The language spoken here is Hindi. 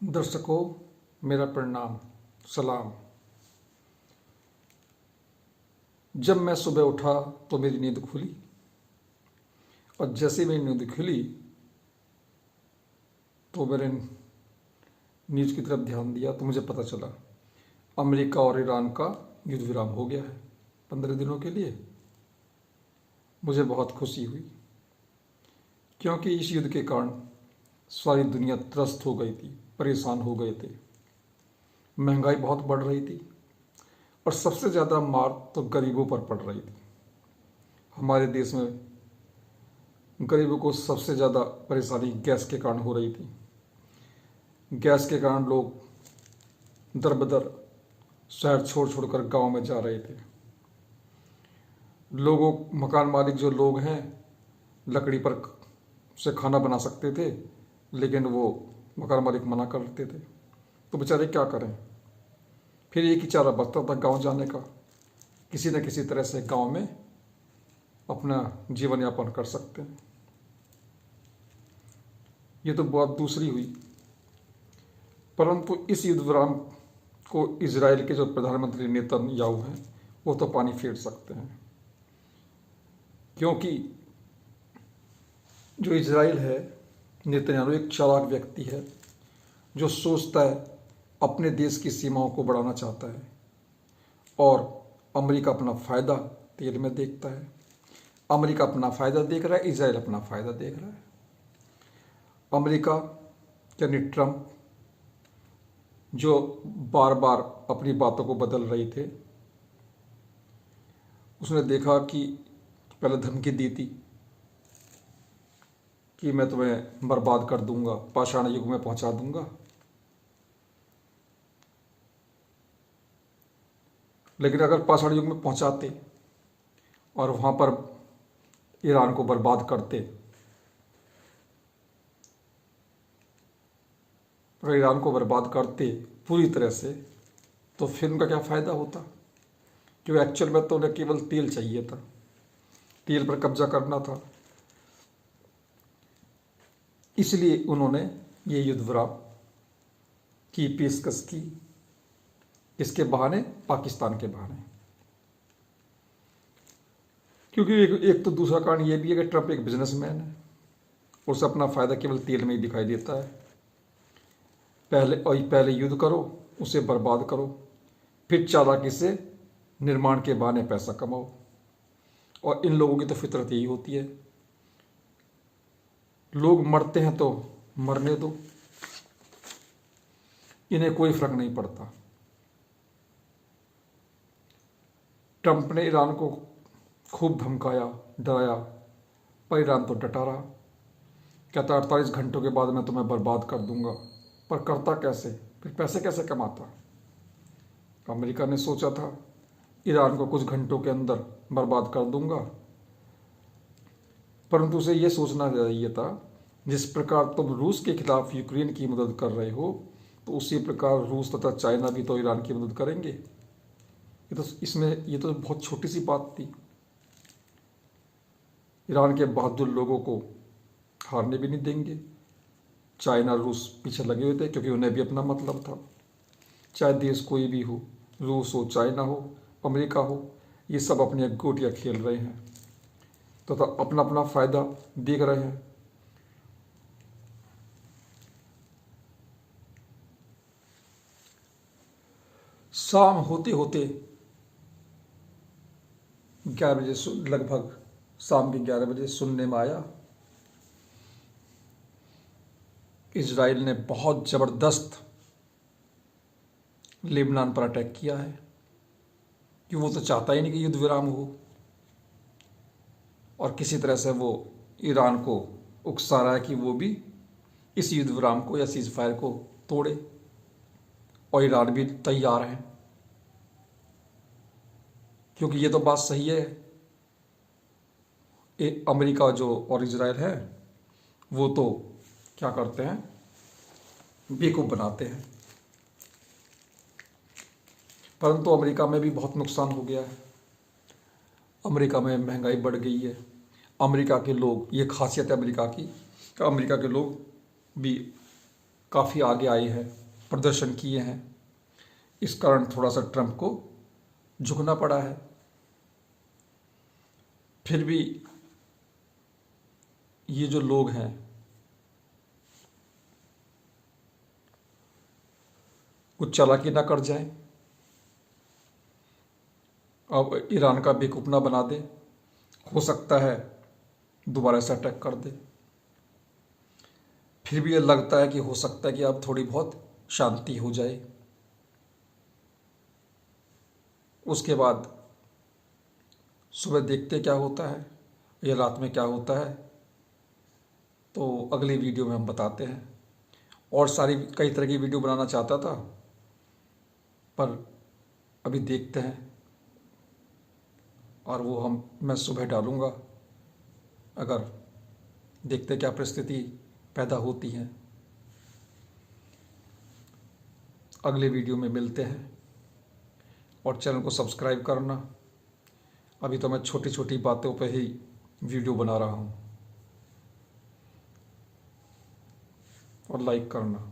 दर्शकों, मेरा प्रणाम, सलाम। जब मैं सुबह उठा तो मेरी नींद खुली और जैसे मेरी नींद खुली तो मैंने न्यूज़ की तरफ ध्यान दिया तो मुझे पता चला अमेरिका और ईरान का युद्ध विराम हो गया है 15 दिनों के लिए। मुझे बहुत खुशी हुई क्योंकि इस युद्ध के कारण सारी दुनिया त्रस्त हो गई थी, परेशान हो गए थे। महंगाई बहुत बढ़ रही थी और सबसे ज़्यादा मार तो गरीबों पर पड़ रही थी। हमारे देश में गरीबों को सबसे ज़्यादा परेशानी गैस के कारण हो रही थी। गैस के कारण लोग दर बदर शहर छोड़ छोड़कर गांव में जा रहे थे। लोगों मकान मालिक जो लोग हैं लकड़ी पर से खाना बना सकते थे, लेकिन वो मकान मालिक मना करते थे, तो बेचारे क्या करें। फिर एक ही चारा बचता था गांव जाने का, किसी न किसी तरह से गांव में अपना जीवन यापन कर सकते हैं। ये तो बात दूसरी हुई, परंतु इस युद्ध विराम को इजराइल के जो प्रधानमंत्री नेतन्याहू हैं वो तो पानी फेर सकते हैं, क्योंकि जो इजराइल है, नेतन्याहू एक चालाक व्यक्ति है जो सोचता है अपने देश की सीमाओं को बढ़ाना चाहता है और अमेरिका अपना फ़ायदा तेल में देखता है। अमेरिका अपना फ़ायदा देख रहा है, इजराइल अपना फ़ायदा देख रहा है। अमेरिका यानी ट्रंप जो बार बार अपनी बातों को बदल रहे थे, उसने देखा कि पहले धमकी दी थी कि मैं तुम्हें बर्बाद कर दूंगा, पाषाण युग में पहुंचा दूंगा, लेकिन अगर पाषाण युग में पहुंचाते और वहां पर ईरान को बर्बाद करते, अगर ईरान को बर्बाद करते पूरी तरह से, तो फिर उनका क्या फ़ायदा होता। क्योंकि एक्चुअल में तो उन्हें केवल तेल चाहिए था, तेल पर कब्जा करना था। इसलिए उन्होंने ये युद्ध विराम की पेशकश की। इसके बहाने, पाकिस्तान के बहाने। क्योंकि एक तो दूसरा कारण ये भी है कि ट्रंप एक बिजनेसमैन है, उसे अपना फ़ायदा केवल तेल में ही दिखाई देता है। पहले युद्ध करो, उसे बर्बाद करो, फिर चालाकी से निर्माण के बहाने पैसा कमाओ। और इन लोगों की तो फितरत यही होती है, लोग मरते हैं तो मरने दो, इन्हें कोई फर्क नहीं पड़ता। ट्रंप ने ईरान को खूब धमकाया, डराया, पर ईरान तो डटा रहा। कहता 48 घंटों के बाद मैं तुम्हें बर्बाद कर दूंगा। पर करता कैसे, फिर पैसे कैसे कमाता। अमेरिका ने सोचा था ईरान को कुछ घंटों के अंदर बर्बाद कर दूंगा, परंतु उसे यह सोचना चाहिए था जिस प्रकार तुम रूस के खिलाफ यूक्रेन की मदद कर रहे हो, तो उसी प्रकार रूस तथा चाइना भी तो ईरान की मदद करेंगे। ये तो बहुत छोटी सी बात थी। ईरान के बहादुर लोगों को हारने भी नहीं देंगे। चाइना रूस पीछे लगे हुए थे, क्योंकि उन्हें भी अपना मतलब था। चाहे देश कोई भी हो, रूस हो, चाइना हो, अमेरिका हो, ये सब अपनी गोटियां खेल रहे हैं तथा तो अपना अपना फ़ायदा देख रहे हैं। शाम होते होते 11 बजे, लगभग शाम के 11 बजे सुनने में आया इजराइल ने बहुत ज़बरदस्त लेबनान पर अटैक किया है, कि वो तो चाहता ही नहीं कि युद्ध विराम हो, और किसी तरह से वो ईरान को उकसा रहा है कि वो भी इस युद्ध विराम को या सीज फायर को तोड़े, और ईरान भी तैयार है। क्योंकि ये तो बात सही है, अमेरिका जो और इजराइल है वो तो क्या करते हैं, बेवकूफ़ बनाते हैं। परंतु अमेरिका में भी बहुत नुकसान हो गया है। अमेरिका में महंगाई बढ़ गई है। अमेरिका के लोग, ये खासियत है अमेरिका की, कि अमेरिका के लोग भी काफ़ी आगे आई है, प्रदर्शन किए हैं। इस कारण थोड़ा सा ट्रंप को झुकना पड़ा है। फिर भी ये जो लोग हैं कुछ चालाकी ना कर जाएं, अब ईरान का बेवकूफ ना बना दे। हो सकता है दोबारा से अटैक कर दे। फिर भी ये लगता है कि हो सकता है कि अब थोड़ी बहुत शांति हो जाए। उसके बाद सुबह देखते क्या होता है या रात में क्या होता है, तो अगली वीडियो में हम बताते हैं। और सारी कई तरह की वीडियो बनाना चाहता था, पर अभी देखते हैं, और वो मैं सुबह डालूँगा। अगर देखते क्या परिस्थिति पैदा होती है। अगले वीडियो में मिलते हैं, और चैनल को सब्सक्राइब करना। अभी तो मैं छोटी छोटी बातों पे ही वीडियो बना रहा हूँ, और लाइक करना।